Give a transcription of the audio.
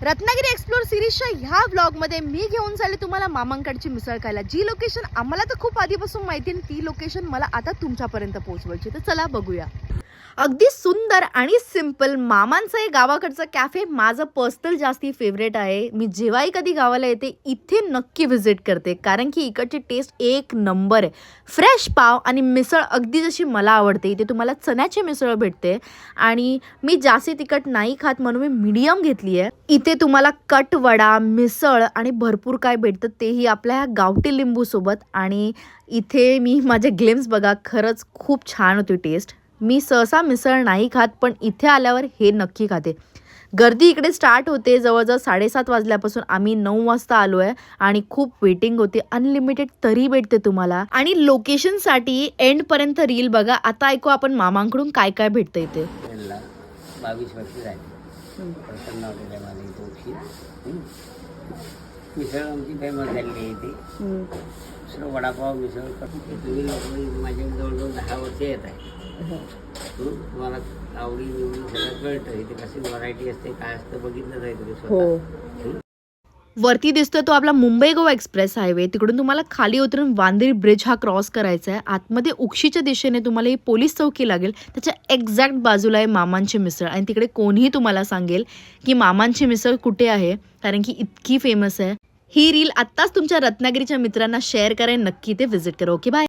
Ratnagiri explore सिरीजच्या ह्या व्लॉगमध्ये मी घेऊन चालले तुम्हाला मामांकडची मिसळ खायला. जी लोकेशन आम्हाला तर खूप आधीपासून माहिती आहे, ती लोकेशन मला आता तुमच्यापर्यंत पोहोचवायची. तर चला बघूया. अगदी सुंदर आणि सिंपल मामांचं हे गावाकडचं कॅफे माझं पर्सनल जास्ती फेवरेट आहे. मी जेव्हाही कधी गावाला येते इथे नक्की व्हिजिट करते, कारण की इकडची टेस्ट एक नंबर आहे. फ्रेश पाव आणि मिसळ अगदी जशी मला आवडते. इथे तुम्हाला चण्याची मिसळ भेटते आणि मी जास्ती तिखट नाही खात म्हणून मी मीडियम घेतली आहे. इथे तुम्हाला कट वडा, मिसळ आणि भरपूर काय भेटतं, तेही आपल्या ह्या गावठी लिंबूसोबत. आणि इथे मी माझे ग्लिम्स बघा, खरंच खूप छान होती टेस्ट. मी सहसा मिसळ नाही खात, पण इथे आल्यावर हे नक्की खाते. गर्दी इकडे स्टार्ट होते जवळजवळ 7:30 वाजल्यापासून. आम्ही 9 वाजता आलो आहे आणि खूप वेटिंग होती. अनलिमिटेड तरी भेटते तुम्हाला. आणि लोकेशनसाठी एंडपर्यंत रील बघा. आता ऐकू आपण मामांकडून काय काय भेटतं इथे. 22 वर्ष झाली. प्रसन्न हॉटेल आहे माझं इथे उशी. मिसळ आमची फेमस झालेली आहे इथे. दुसरं वडापाव, मिसळ तुम्ही लोक माझ्या जवळजवळ 10 वर्ष येत आहे. तुम्हाला आवडी निवडी सगळं कळतं. इथे कशी व्हरायटी असते, काय असतं बघितलं आहे तुम्ही स्वतः. वरती दिसतोय तो आपला मुंबई गोवा एक्सप्रेस हायवे. तिकडून तुम्हाला खाली उतरून वांद्री ब्रिज हा क्रॉस करायचा आहे. आतमध्ये उक्षीच्या दिशेने तुम्हाला ही पोलीस चौकी लागेल. त्याच्या एक्झॅक्ट बाजूला आहे मामांची मिसळ. आणि तिकडे कोणीही तुम्हाला सांगेल की मामांची मिसळ कुठे आहे, कारण की इतकी फेमस आहे. ही रील आत्ताच तुमच्या रत्नागिरीच्या मित्रांना शेअर करा. नक्की ते व्हिजिट करा. Okay bye.